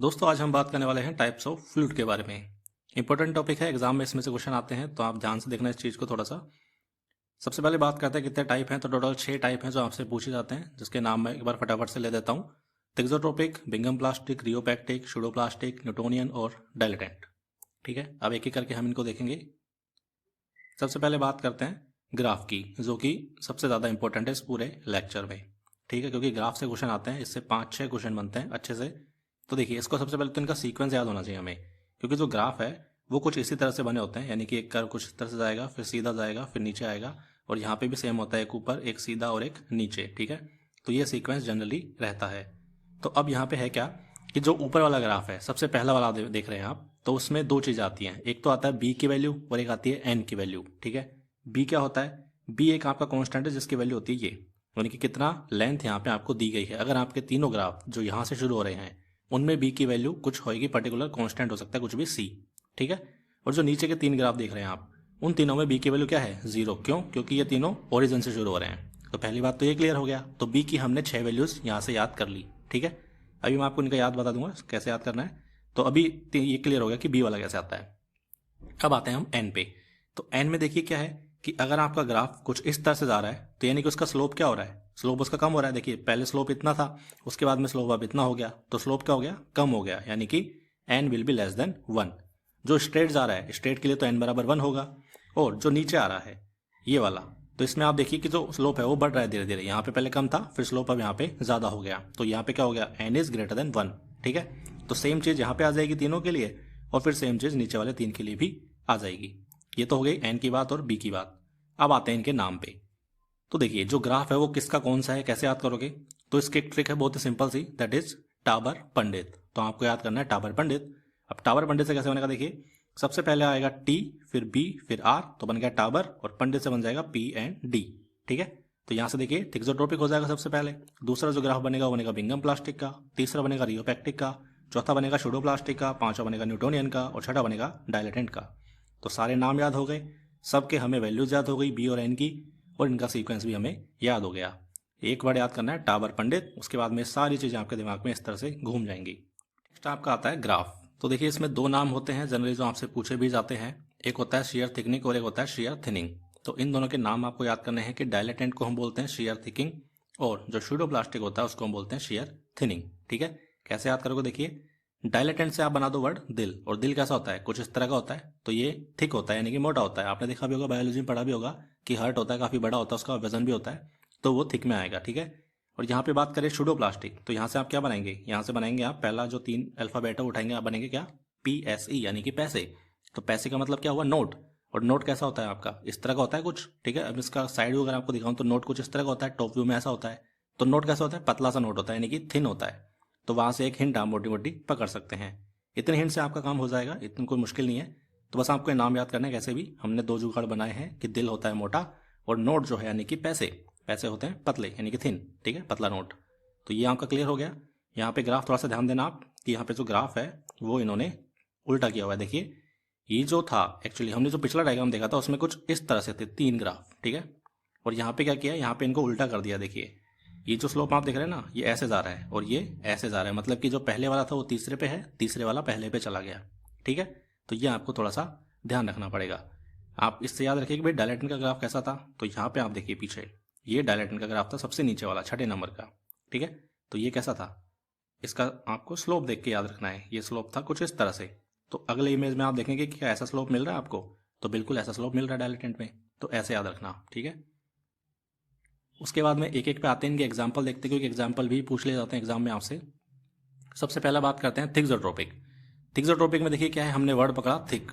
दोस्तों आज हम बात करने वाले हैं टाइप्स ऑफ फ्लूइड के बारे में। इंपॉर्टेंट टॉपिक है, एग्जाम में इसमें से क्वेश्चन आते हैं, तो आप ध्यान से देखना इस चीज़ को थोड़ा सा। सबसे पहले बात करते हैं कितने टाइप हैं। तो टोटल 6 टाइप हैं जो आपसे पूछे जाते हैं, जिसके नाम मैं एक बार फटाफट से ले देता हूँ। Thixotropic, Bingham plastic, rheopectic, pseudoplastic, Newtonian और डायलेटेंट। ठीक है, अब एक एक करके हम इनको देखेंगे। सबसे पहले बात करते हैं ग्राफ की, जो कि सबसे ज़्यादा इंपॉर्टेंट है इस पूरे लेक्चर में। ठीक है, क्योंकि ग्राफ से क्वेश्चन आते हैं, इससे 5-6 क्वेश्चन बनते हैं अच्छे से। तो देखिए, इसको सबसे पहले तो इनका सीक्वेंस याद होना चाहिए हमें, क्योंकि जो ग्राफ है वो कुछ इसी तरह से बने होते हैं, यानी कि एक कर्व कुछ इस तरह से जाएगा, फिर सीधा जाएगा, फिर नीचे आएगा, और यहाँ पे भी सेम होता है, एक ऊपर एक सीधा और एक नीचे। ठीक है, तो ये सीक्वेंस जनरली रहता है। तो अब यहाँ पे है क्या कि जो ऊपर वाला ग्राफ है, सबसे पहला वाला देख रहे हैं आप, तो उसमें दो चीज़ आती हैं। एक तो आता है बी की वैल्यू और एक आती है एन की वैल्यू। ठीक है, बी क्या होता है? बी एक आपका कांस्टेंट है जिसकी वैल्यू होती है ये, यानी कि कितना लेंथ यहाँ पे आपको दी गई है। अगर आपके तीनों ग्राफ जो यहाँ से शुरू हो रहे हैं उनमें बी की वैल्यू कुछ होगी, पर्टिकुलर कांस्टेंट हो सकता है कुछ भी सी। ठीक है, और जो नीचे के 3 ग्राफ देख रहे हैं आप, उन तीनों में बी की वैल्यू क्या है? 0। क्यों? क्योंकि ये तीनों ओरिजिन से शुरू हो रहे हैं। तो पहली बात तो ये क्लियर हो गया। तो बी की हमने 6 वैल्यूज यहाँ से याद कर ली। ठीक है, अभी मैं आपको इनका याद बता दूंगा कैसे याद करना है। तो अभी ये क्लियर हो गया कि बी वाला कैसे आता है। अब आते हैं हम एन पे। तो एन में देखिए क्या है कि अगर आपका ग्राफ कुछ इस तरह से जा रहा है, तो यानी कि उसका स्लोप क्या हो रहा है? स्लोप उसका कम हो रहा है। देखिए, पहले स्लोप इतना था, उसके बाद में स्लोप अब इतना हो गया, तो स्लोप क्या हो गया? कम हो गया, यानी कि n will be less than 1। जो स्ट्रेट जा रहा है, स्ट्रेट के लिए तो एन बराबर 1 होगा। और जो नीचे आ रहा है ये वाला, तो इसमें आप देखिए कि जो स्लोप है वो बढ़ रहा है धीरे धीरे। यहाँ पे पहले कम था, फिर स्लोप अब यहाँ पे ज्यादा हो गया, तो यहाँ पे क्या हो गया? N is greater than 1। ठीक है, तो सेम चीज यहाँ पे आ जाएगी तीनों के लिए, और फिर सेम चीज नीचे वाले 3 के लिए भी आ जाएगी। ये तो हो गई एन की बात और बी की बात। अब आते हैं इनके नाम पे। तो देखिए, जो ग्राफ है वो किसका कौन सा है, कैसे याद करोगे? तो इसकी एक ट्रिक है बहुत ही सिंपल सी, दैट इज टाबर पंडित। तो आपको याद करना है टाबर पंडित। अब टाबर पंडित से कैसे बनेगा? देखिए, सबसे पहले आएगा टी, फिर बी, फिर आर, तो बन गया टाबर, और पंडित से बन जाएगा पी एंड डी। ठीक है, तो यहां से देखिए थिक्सोट्रोपिक हो जाएगा सबसे पहले। दूसरा जो ग्राफ बनेगा वो बनेगा बिंगम प्लास्टिक का, तीसरा बनेगा रियोपैक्टिक का, चौथा बनेगा सूडोप्लास्टिक का, पांचवा बनेगा न्यूटोनियन का, और छठा बनेगा डायलेटेंट का। तो सारे नाम याद हो गए, सबके हमें वैल्यूज याद हो गई बी और एन की, और इनका सीक्वेंस भी हमें याद हो गया। एक वर्ड याद करना है टाबर पंडित, उसके बाद में सारी चीज़ें आपके दिमाग में इस तरह से घूम जाएंगी। नेक्स्ट आपका आता है ग्राफ। तो देखिए, इसमें 2 नाम होते हैं जनरली जो आपसे पूछे भी जाते हैं, एक होता है शेयर थिकनिंग और एक होता है शेयर थिनिंग। तो इन दोनों के नाम आपको याद करने हैं कि डायलेटेंट को हम बोलते हैं शेयर थिकिंग, और जो सूडोप्लास्टिक होता है उसको हम बोलते हैं शेयर थिनिंग। ठीक है, कैसे याद करोगे? देखिए, डायलेटेंट से आप बना दो वर्ड दिल, और दिल कैसा होता है? कुछ इस तरह का होता है, तो ये थिक होता है, यानी कि मोटा होता है। आपने देखा भी होगा, बायोलॉजी में पढ़ा भी होगा कि हार्ट होता है काफ़ी बड़ा होता है, उसका वजन भी होता है, तो वो थिक में आएगा। ठीक है, और यहाँ पे बात करें सूडोप्लास्टिक, तो यहाँ से आप क्या बनाएंगे? यहाँ से बनाएंगे आप पहला जो 3 अल्फाबेट है उठाएंगे, आप बनेंगे क्या? PSE, यानी कि पैसे। तो पैसे का मतलब क्या हुआ? नोट। और नोट कैसा होता है आपका? इस तरह का होता है कुछ। ठीक है, अब इसका साइड व्यू अगर आपको दिखाऊं तो नोट कुछ इस तरह का होता है, टॉप व्यू में ऐसा होता है। तो नोट कैसा होता है? पतला सा नोट होता है, यानी कि थिन होता है। तो वहां से एक हिंट आप मोटी मोटी पकड़ सकते हैं। इतने हिंट से आपका काम हो जाएगा, इतनी कोई मुश्किल नहीं है। तो बस आपको नाम याद करना है। कैसे भी हमने 2 जुगाड़ बनाए हैं कि दिल होता है मोटा, और नोट जो है यानी कि पैसे, पैसे होते हैं पतले, यानी कि थिन। ठीक है, पतला नोट। तो ये आपका क्लियर हो गया। यहाँ पे ग्राफ थोड़ा सा ध्यान देना आप कि यहाँ पे जो ग्राफ है वो इन्होंने उल्टा किया हुआ है। देखिए, ये जो था एक्चुअली, हमने जो पिछला डायग्राम देखा था उसमें कुछ इस तरह से थे 3 ग्राफ। ठीक है, और यहाँ पे क्या किया? यहाँ पे इनको उल्टा कर दिया। देखिए, ये जो स्लोप आप देख रहे हैं ना, ये ऐसे जा रहा है और ये ऐसे जा रहा है, मतलब कि जो पहले वाला था वो तीसरे पे है, तीसरे वाला पहले पे चला गया। ठीक है, तो ये आपको थोड़ा सा ध्यान रखना पड़ेगा। आप इससे याद रखिए कि भाई डायलेटन का ग्राफ कैसा था। तो यहाँ पे आप देखिए पीछे, ये डायलेटन का ग्राफ था सबसे नीचे वाला, 6ठे नंबर का। ठीक है, तो ये कैसा था? इसका आपको स्लोप देख के याद रखना है। ये स्लोप था कुछ इस तरह से। तो अगले इमेज में आप देखेंगे कि क्या ऐसा स्लोप मिल रहा है आपको? तो बिल्कुल ऐसा स्लोप मिल रहा है डायलेटेंट में, तो ऐसे याद रखना। ठीक है, उसके बाद में एक एक पे आते हैं, इनके एग्जाम्पल देखते हैं, क्योंकि एग्जाम्पल भी पूछ ले जाते हैं एग्जाम में आपसे। सबसे पहला बात करते हैं थिक्सोट्रोपिक। थिक्सोट्रोपिक में देखिए क्या है, हमने वर्ड पकड़ा थिक।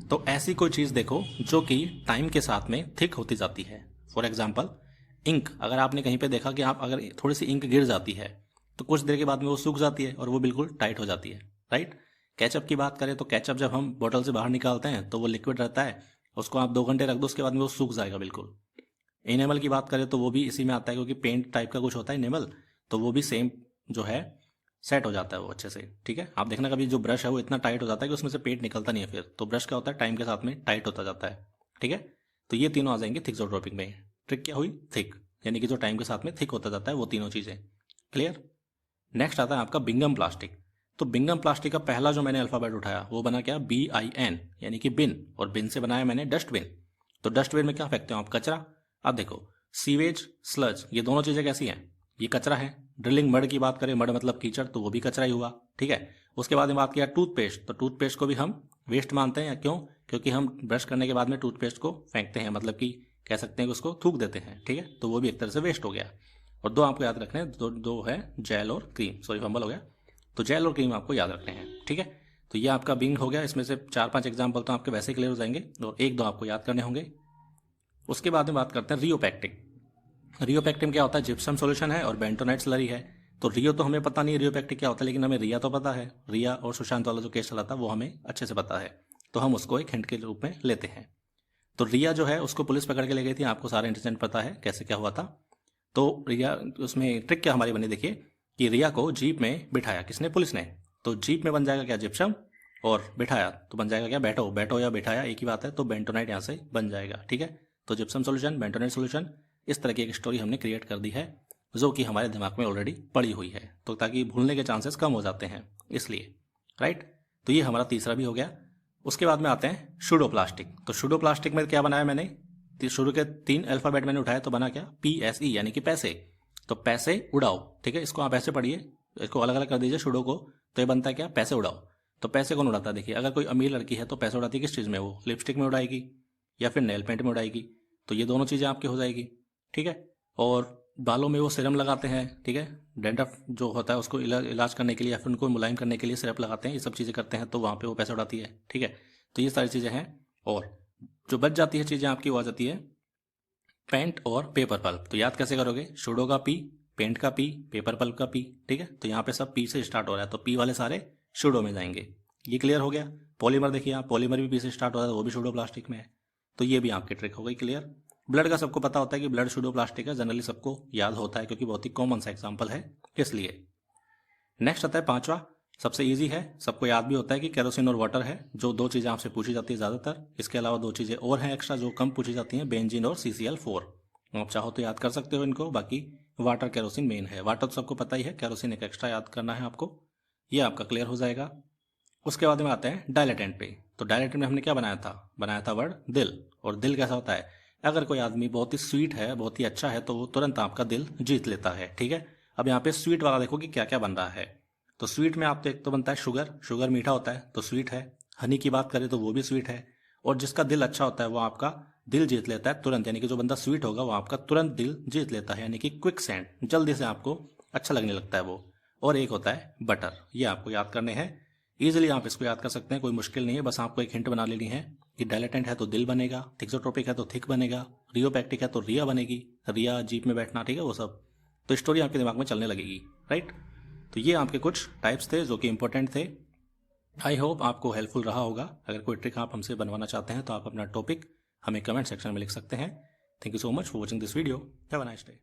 तो ऐसी कोई चीज़ देखो जो कि टाइम के साथ में थिक होती जाती है। फॉर एग्जाम्पल इंक, अगर आपने कहीं पे देखा कि आप अगर थोड़ी सी इंक गिर जाती है तो कुछ देर के बाद में वो सूख जाती है और वो बिल्कुल टाइट हो जाती है, राइट। केचप की बात करें तो केचप जब हम बोतल से बाहर निकालते हैं तो वो लिक्विड रहता है, उसको आप 2 घंटे रख दो, उसके बाद में वो सूख जाएगा बिल्कुल। इनेमल की बात करें तो वो भी इसी में आता है, क्योंकि पेंट टाइप का कुछ होता है इनेमल, तो वो भी सेम जो है सेट हो जाता है वो अच्छे से। ठीक है, आप देखना कभी जो ब्रश है वो इतना टाइट हो जाता है कि उसमें से पेंट निकलता नहीं है, फिर तो ब्रश क्या होता है टाइम के साथ में टाइट होता जाता है। ठीक है, तो ये तीनों आ जाएंगे थिक्सोट्रोपिक में। ट्रिक क्या हुई? थिक, यानी कि जो टाइम के साथ में थिक होता जाता है वो तीनों चीज़ें। क्लियर। नेक्स्ट आता है आपका बिंगम प्लास्टिक। तो बिंगम प्लास्टिक का पहला जो मैंने अल्फ़ाबेट उठाया वो बना क्या, BIN, यानी कि बिन, और बिन से बनाया मैंने डस्टबिन। तो डस्टबिन में क्या फेंकते हो आप, कचरा। अब देखो सीवेज, स्लज, ये दोनों चीज़ें कैसी हैं, ये कचरा है। ड्रिलिंग मड की बात करें, मड मतलब कीचड़, तो वो भी कचरा ही हुआ, ठीक है। उसके बाद में बात किया टूथपेस्ट, तो टूथपेस्ट को भी हम वेस्ट मानते हैं, या क्यों, क्योंकि हम ब्रश करने के बाद में टूथपेस्ट को फेंकते हैं, मतलब कि कह सकते हैं कि उसको थूक देते हैं, ठीक है। तो वो भी एक तरह से वेस्ट हो गया। और दो आपको याद रखने हैं, दो है जेल और क्रीम, सॉरी फंबल हो गया। तो जेल और क्रीम आपको याद रखने हैं, ठीक है। तो ये आपका बिंग हो गया। इसमें से 4-5 एग्जाम्पल तो आपके वैसे क्लियर हो जाएंगे और 1-2 आपको याद करने होंगे। उसके बाद में बात करते हैं रियोपैक्टिक। रियोपैक्टिक क्या होता है, जिप्सम सॉल्यूशन है और बेंटोनाइट स्लरी है। तो रियो तो हमें पता नहीं रियोपैक्टिक क्या होता है, लेकिन हमें रिया तो पता है। रिया और सुशांत वाला जो केस चला था वो हमें अच्छे से पता है, तो हम उसको एक हिंट के रूप में लेते हैं। तो रिया जो है उसको पुलिस पकड़ के ले गई थी, आपको सारा इंसिडेंट पता है कैसे क्या हुआ था। तो रिया, उसमें ट्रिक क्या हमारी बनी देखिए, कि रिया को जीप में बिठाया किसने, पुलिस ने। तो जीप में बन जाएगा क्या, जिप्सम, और बिठाया तो बन जाएगा क्या, बैठो। बैठो या बिठाया एक ही बात है, तो बेंटोनाइट यहाँ से बन जाएगा, ठीक है। तो जिप्सम सोल्यूशन, बेंटोनाइट सोल्यूशन, इस तरह की एक स्टोरी हमने क्रिएट कर दी है जो कि हमारे दिमाग में ऑलरेडी पड़ी हुई है, तो ताकि भूलने के चांसेस कम हो जाते हैं इसलिए, राइट। तो ये हमारा तीसरा भी हो गया। उसके बाद में आते हैं शूडोप्लास्टिक। तो शूडोप्लास्टिक में क्या बनाया मैंने, शुरू के 3 अल्फाबेट मैंने उठाया, तो बना क्या, PSE, यानी कि पैसे। तो पैसे उड़ाओ, ठीक है। इसको आप ऐसे पढ़िए, इसको अलग अलग कर दीजिए शूडो को, तो ये बनता है क्या, पैसे उड़ाओ। तो पैसे कौन उड़ाता है, देखिए अगर कोई अमीर लड़की है तो पैसे उड़ाती है किस चीज़ में, वो लिपस्टिक में उड़ाएगी या फिर नेल पेंट में उड़ाएगी। तो ये दोनों चीज़ें आपकी हो जाएगी, ठीक है। और बालों में वो सिरम लगाते हैं, ठीक है। डेंड्रफ जो होता है उसको इलाज करने के लिए या फिर उनको मुलायम करने के लिए सिरप लगाते हैं, ये सब चीज़ें करते हैं, तो वहाँ पे वो पैसे उड़ाती है, ठीक है। तो ये सारी चीज़ें हैं। और जो बच जाती है चीज़ें आपकी, वो आ जाती है पेंट और पेपर पल्प। तो याद कैसे करोगे, शूडो का पी, पेंट का पी, पेपर पल्प का पी, ठीक है। तो यहाँ पे सब पी से स्टार्ट हो रहा है, तो पी वाले सारे शूडो में जाएंगे। ये क्लियर हो गया। पॉलीमर देखिए आप, पॉलीमर भी पी से स्टार्ट हो रहा है, वो भी शूडो प्लास्टिक में है। तो ये भी आपकी ट्रिक हो गई क्लियर। ब्लड का सबको पता होता है कि ब्लड शूडो प्लास्टिक है, जनरली सबको याद होता है क्योंकि बहुत ही कॉमन सा एग्जाम्पल है इसलिए। नेक्स्ट आता है 5वां, सबसे इजी है, सबको याद भी होता है कि केरोसिन और वाटर है, जो 2 चीज़ें आपसे पूछी जाती है ज़्यादातर। इसके अलावा 2 चीज़ें और हैं एक्स्ट्रा जो कम पूछी जाती हैं, बेंजीन और CCl4। आप चाहो तो याद कर सकते हो इनको, बाकी वाटर केरोसिन मेन है। वाटर तो सबको पता ही है, केरोसिन एक एक्स्ट्रा याद करना है आपको, ये आपका क्लियर हो जाएगा। उसके बाद में आते हैं डायलेटेंट पे। तो डायलेटेंट में हमने क्या बनाया था वर्ड दिल। और दिल कैसा होता है, अगर कोई आदमी बहुत ही स्वीट है, बहुत ही अच्छा है, तो वो तुरंत आपका दिल जीत लेता है, ठीक है। अब यहाँ पे स्वीट वाला देखो कि क्या क्या बन रहा है। तो स्वीट में आप तो एक तो बनता है शुगर, शुगर मीठा होता है तो स्वीट है। हनी की बात करें तो वो भी स्वीट है। और जिसका दिल अच्छा होता है वो आपका दिल जीत लेता है तुरंत, यानी कि जो बंदा स्वीट होगा वो आपका तुरंत दिल जीत लेता है, यानी कि क्विक सेंड, जल्दी से आपको अच्छा लगने लगता है वो। और एक होता है बटर, ये आपको याद करने हैं। ईजिली आप इसको याद कर सकते हैं, कोई मुश्किल नहीं है, बस आपको एक हिंट बना लेनी है कि डायलेटेंट है तो दिल बनेगा, थिक्सोट्रोपिक है तो थिक बनेगा, रियोपैक्टिक है तो रिया बनेगी, रिया जीप में बैठना, ठीक है वो सब। तो स्टोरी आपके दिमाग में चलने लगेगी, राइट। तो ये आपके कुछ टाइप्स थे जो कि इंपॉर्टेंट थे। आई होप आपको हेल्पफुल रहा होगा। अगर कोई ट्रिक आप हमसे बनवाना चाहते हैं तो आप अपना टॉपिक हमें कमेंट सेक्शन में लिख सकते हैं। Thank you so much for watching this video. Have a nice day.